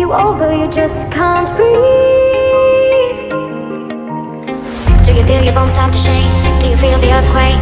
you over, you just can't breathe. Do you feel your bones start to shake? Do you feel the earthquake?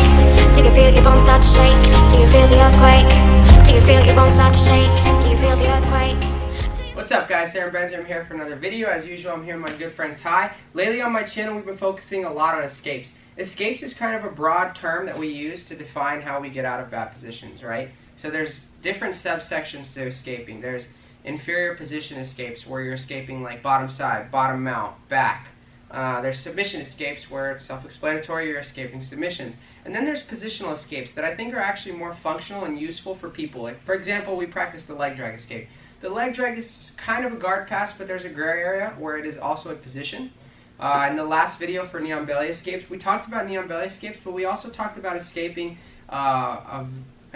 Do you feel your bones start to shake? Do you feel the earthquake? Do you feel your bones start to shake? Do you feel the earthquake? What's up guys, Sarah Benzer. I'm here for another video. As usual, I'm here with my good friend Ty. Lately on my channel, we've been focusing a lot on escapes. Escapes is kind of a broad term that we use to define how we get out of bad positions, right? So there's different subsections to escaping. There's inferior position escapes, where you're escaping like bottom side, bottom mount, back. There's submission escapes, where it's self-explanatory, you're escaping submissions. And then there's positional escapes that I think are actually more functional and useful for people. Like, for example, we practice the leg drag escape. The leg drag is kind of a guard pass, but there's a gray area where it is also a position. In the last video for neon belly escapes, we talked about neon belly escapes, but we also talked about escaping a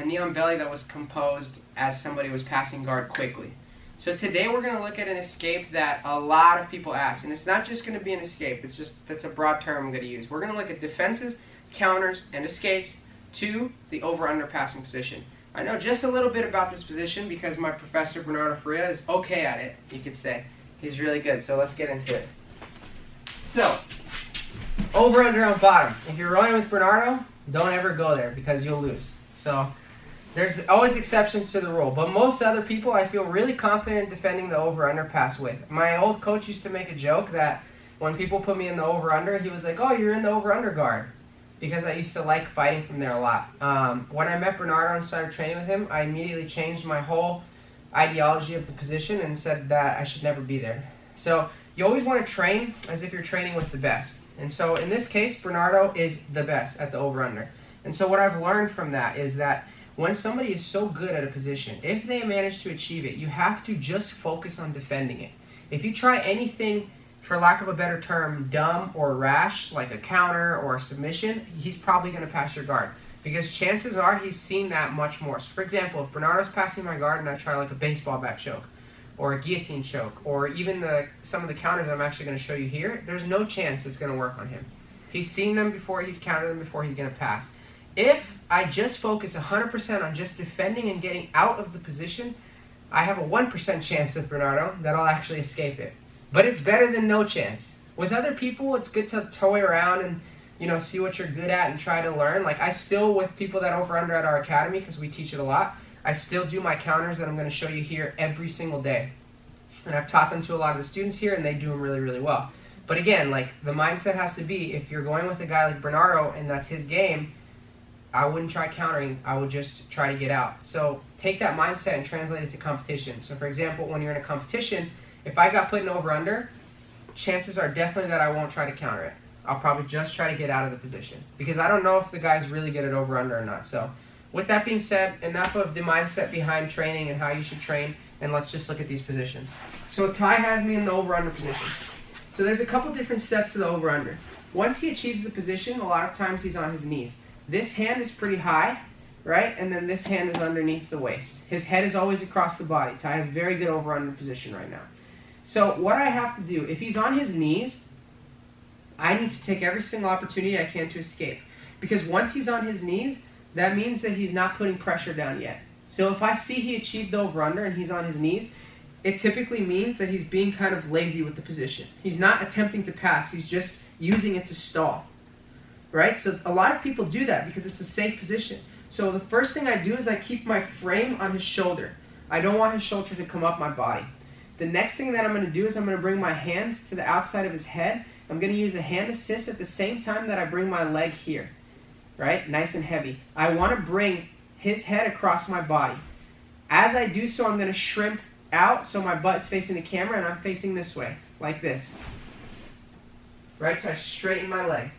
neon belly that was composed as somebody was passing guard quickly. So today we're going to look at an escape that a lot of people ask, and it's not just going to be an escape, that's a broad term I'm going to use. We're going to look at defenses, counters, and escapes to the over-under passing position. I know just a little bit about this position because my professor Bernardo Faria is okay at it, you could say. He's really good, so let's get into it. So, over-under on bottom. If you're rolling with Bernardo, don't ever go there because you'll lose. So, there's always exceptions to the rule, but most other people I feel really confident defending the over-under pass with. My old coach used to make a joke that when people put me in the over-under, he was like, oh, you're in the over-under guard, because I used to like fighting from there a lot. When I met Bernardo and started training with him, I immediately changed my whole ideology of the position and said that I should never be there. So you always want to train as if you're training with the best. And so in this case, Bernardo is the best at the over-under. And so what I've learned from that is that when somebody is so good at a position, if they manage to achieve it, you have to just focus on defending it. If you try anything, for lack of a better term, dumb or rash, like a counter or a submission, he's probably going to pass your guard. Because chances are he's seen that much more. So for example, if Bernardo's passing my guard and I try like a baseball bat choke, or a guillotine choke, or even some of the counters I'm actually going to show you here, there's no chance it's going to work on him. He's seen them before, he's countered them before, he's going to pass. If I just focus 100% on just defending and getting out of the position, I have a 1% chance with Bernardo that I'll actually escape it. But it's better than no chance. With other people, it's good to toy around and see what you're good at and try to learn. Like I still, with people that over-under at our academy, because we teach it a lot, I still do my counters that I'm going to show you here every single day. And I've taught them to a lot of the students here, and they do them really, really well. But again, like the mindset has to be, if you're going with a guy like Bernardo and that's his game, I wouldn't try countering, I would just try to get out. So take that mindset and translate it to competition. So for example, when you're in a competition, if I got put in over-under, chances are definitely that I won't try to counter it. I'll probably just try to get out of the position. Because I don't know if the guy's really good at over-under or not. So with that being said, enough of the mindset behind training and how you should train, and let's just look at these positions. So Ty has me in the over-under position. So there's a couple different steps to the over-under. Once he achieves the position, a lot of times he's on his knees. This hand is pretty high, right? And then this hand is underneath the waist. His head is always across the body. Ty has very good over-under position right now. So what I have to do, if he's on his knees, I need to take every single opportunity I can to escape. Because once he's on his knees, that means that he's not putting pressure down yet. So if I see he achieved the over-under and he's on his knees, it typically means that he's being kind of lazy with the position. He's not attempting to pass, he's just using it to stall. Right? So a lot of people do that because it's a safe position. So the first thing I do is I keep my frame on his shoulder. I don't want his shoulder to come up my body. The next thing that I'm going to do is I'm going to bring my hand to the outside of his head. I'm going to use a hand assist at the same time that I bring my leg here. Right? Nice and heavy. I want to bring his head across my body. As I do so, I'm going to shrimp out so my butt's facing the camera and I'm facing this way, like this. Right? So I straighten my leg.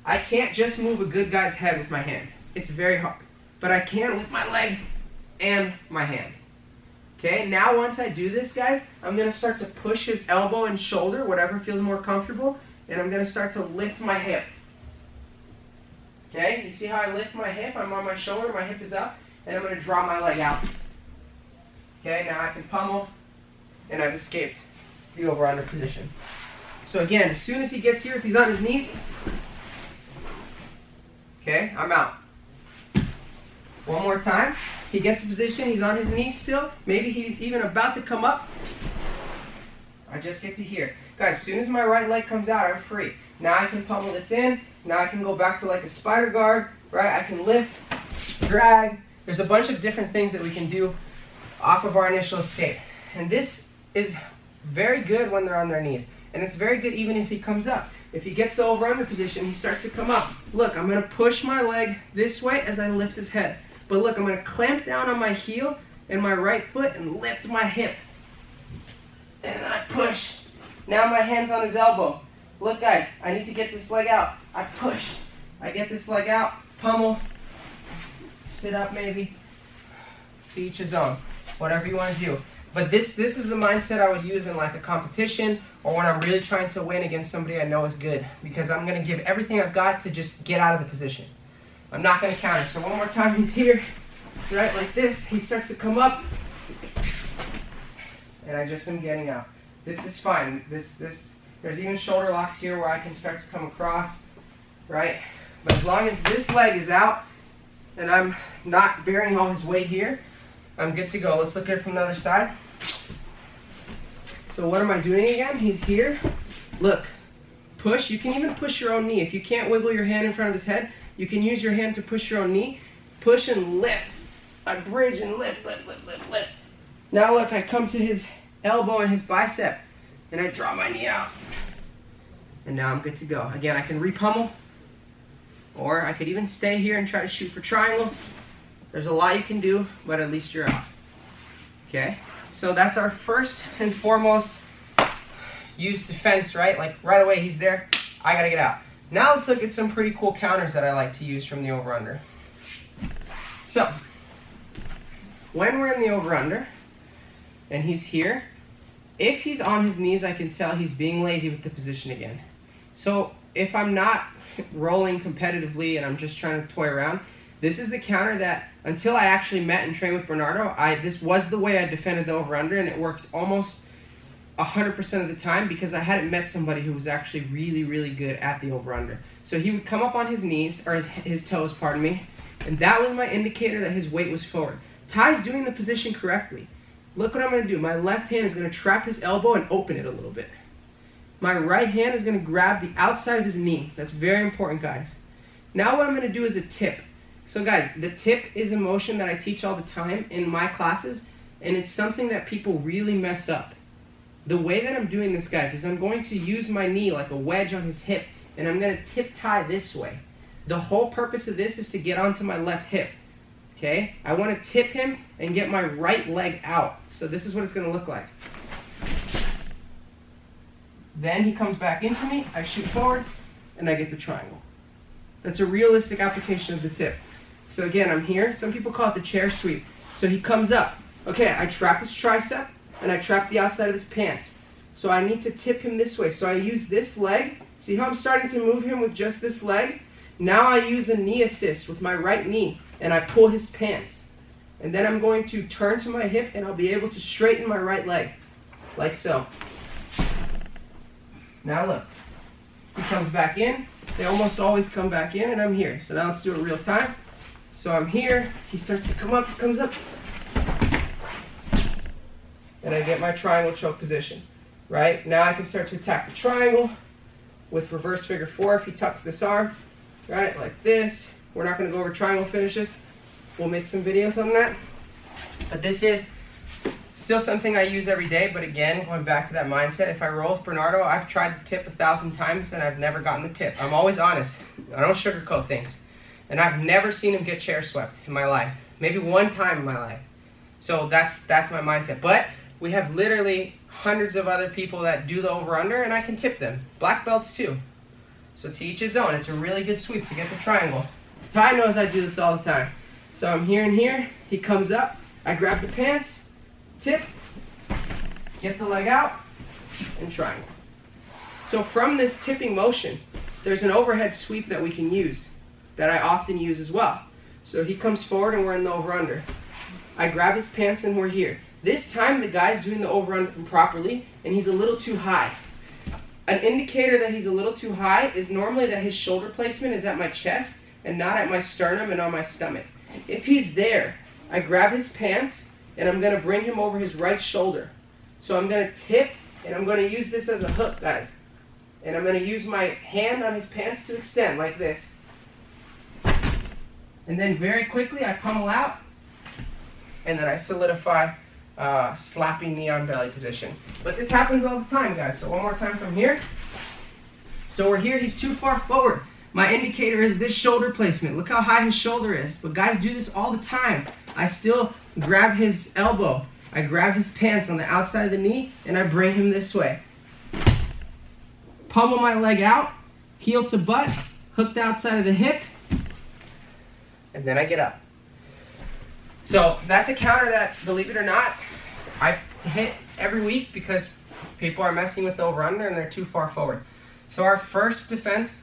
I can't just move a good guy's head with my hand. It's very hard. But I can with my leg and my hand. Okay, now once I do this, guys, I'm going to start to push his elbow and shoulder, whatever feels more comfortable, and I'm going to start to lift my hip. Okay, you see how I lift my hip? I'm on my shoulder, my hip is up, and I'm going to draw my leg out. Okay, now I can pummel, and I've escaped the over-under position. So again, as soon as he gets here, if he's on his knees, okay, I'm out. One more time. He gets the position, he's on his knees still. Maybe he's even about to come up. I just get to here. Guys, as soon as my right leg comes out, I'm free. Now I can pummel this in. Now I can go back to like a spider guard, right? I can lift, drag. There's a bunch of different things that we can do off of our initial escape. And this is very good when they're on their knees. And it's very good even if he comes up. If he gets the over-under position, he starts to come up. Look, I'm going to push my leg this way as I lift his head. But look, I'm going to clamp down on my heel and my right foot and lift my hip. And I push. Now my hand's on his elbow. Look, guys, I need to get this leg out. I push. I get this leg out, pummel, sit up maybe. To each his own. Whatever you want to do. But this is the mindset I would use in like a competition or when I'm really trying to win against somebody I know is good. Because I'm going to give everything I've got to just get out of the position. I'm not going to counter. So one more time, he's here, right, like this. He starts to come up. And I just am getting out. This is fine. There's even shoulder locks here where I can start to come across, right? But as long as this leg is out and I'm not bearing all his weight here, I'm good to go. Let's look at it from the other side. So what am I doing again? He's here. Look, push. You can even push your own knee. If you can't wiggle your hand in front of his head, you can use your hand to push your own knee. Push and lift. I bridge and lift, lift, lift, lift, lift. Now look, I come to his elbow and his bicep, and I draw my knee out. And now I'm good to go. Again, I can re-pummel, or I could even stay here and try to shoot for triangles. There's a lot you can do, but at least you're out. Okay? So that's our first and foremost use defense, right? Like right away he's there, I gotta get out. Now let's look at some pretty cool counters that I like to use from the over-under. So, when we're in the over-under, and he's here, if he's on his knees, I can tell he's being lazy with the position again. So if I'm not rolling competitively and I'm just trying to toy around, this is the counter that, until I actually met and trained with Bernardo, this was the way I defended the over-under, and it worked almost 100% of the time because I hadn't met somebody who was actually really, really good at the over-under. So he would come up on his knees, or his toes, pardon me, and that was my indicator that his weight was forward. Ty's doing the position correctly. Look what I'm going to do. My left hand is going to trap his elbow and open it a little bit. My right hand is going to grab the outside of his knee. That's very important, guys. Now what I'm going to do is a tip. So guys, the tip is a motion that I teach all the time in my classes, and it's something that people really mess up. The way that I'm doing this, guys, is I'm going to use my knee like a wedge on his hip, and I'm going to tip Ty this way. The whole purpose of this is to get onto my left hip. Okay? I want to tip him and get my right leg out. So this is what it's going to look like. Then he comes back into me, I shoot forward, and I get the triangle. That's a realistic application of the tip. So again, I'm here. Some people call it the chair sweep. So he comes up. Okay, I trap his tricep, and I trap the outside of his pants. So I need to tip him this way. So I use this leg. See how I'm starting to move him with just this leg? Now I use a knee assist with my right knee, and I pull his pants. And then I'm going to turn to my hip, and I'll be able to straighten my right leg, like so. Now look, he comes back in. They almost always come back in, and I'm here. So now let's do it real time. So I'm here, he starts to come up, he comes up, and I get my triangle choke position, right? Now I can start to attack the triangle with reverse figure 4 if he tucks this arm, right, like this. We're not going to go over triangle finishes. We'll make some videos on that. But this is still something I use every day, but again, going back to that mindset, if I roll with Bernardo, I've tried the tip 1,000 times and I've never gotten the tip. I'm always honest. I don't sugarcoat things. And I've never seen him get chair swept in my life. Maybe one time in my life. So that's my mindset. But we have literally hundreds of other people that do the over-under, and I can tip them. Black belts too. So to each his own. It's a really good sweep to get the triangle. Ty knows I do this all the time. So I'm here and here. He comes up. I grab the pants, tip, get the leg out, and triangle. So from this tipping motion, there's an overhead sweep that we can use that I often use as well. So he comes forward and we're in the over-under. I grab his pants and we're here. This time the guy's doing the over-under properly and he's a little too high. An indicator that he's a little too high is normally that his shoulder placement is at my chest and not at my sternum and on my stomach. If he's there, I grab his pants and I'm going to bring him over his right shoulder. So I'm going to tip and I'm going to use this as a hook, guys. And I'm going to use my hand on his pants to extend like this. And then very quickly I pummel out, and then I solidify slapping knee on belly position. But this happens all the time, guys. So one more time from here. So we're here, he's too far forward. My indicator is this shoulder placement. Look how high his shoulder is. But guys do this all the time. I still grab his elbow. I grab his pants on the outside of the knee, and I bring him this way. Pummel my leg out, heel to butt, hooked outside of the hip, and then I get up. So that's a counter that, believe it or not, I hit every week because people are messing with the over-under and they're too far forward. So our first defense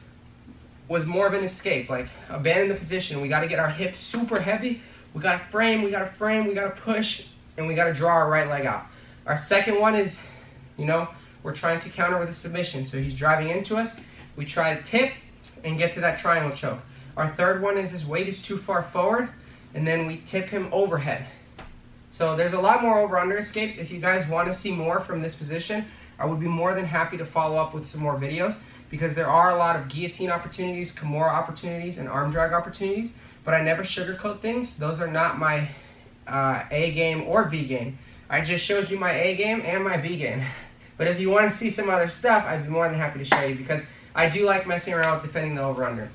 was more of an escape, like abandon the position. We got to get our hips super heavy. We got to frame, we got to push, and we got to draw our right leg out. Our second one is, we're trying to counter with a submission. So he's driving into us. We try to tip and get to that triangle choke. Our third one is his weight is too far forward, and then we tip him overhead. So there's a lot more over-under escapes. If you guys want to see more from this position, I would be more than happy to follow up with some more videos, because there are a lot of guillotine opportunities, Kimura opportunities, and arm drag opportunities, but I never sugarcoat things. Those are not my A game or B game. I just showed you my A game and my B game. But if you want to see some other stuff, I'd be more than happy to show you, because I do like messing around with defending the over-under.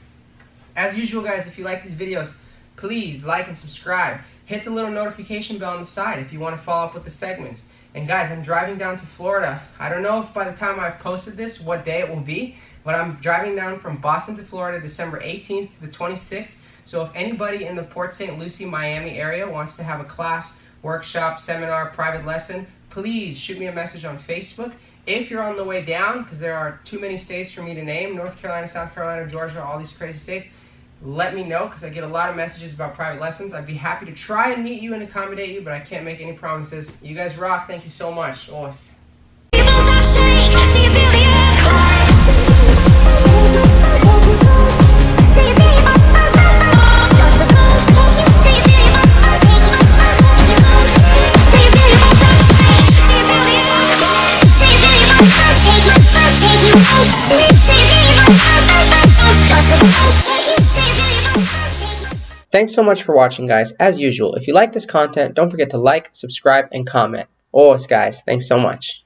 As usual, guys, if you like these videos, please like and subscribe. Hit the little notification bell on the side if you want to follow up with the segments. And guys, I'm driving down to Florida. I don't know if by the time I've posted this what day it will be, but I'm driving down from Boston to Florida December 18th to the 26th. So if anybody in the Port St. Lucie, Miami area wants to have a class, workshop, seminar, private lesson, please shoot me a message on Facebook. If you're on the way down, because there are too many states for me to name, North Carolina, South Carolina, Georgia, all these crazy states, let me know, because I get a lot of messages about private lessons. I'd be happy to try and meet you and accommodate you, but I can't make any promises. You guys rock. Thank you so much. Os. Thanks so much for watching, guys. As usual, if you like this content, don't forget to like, subscribe, and comment. Guys, thanks so much.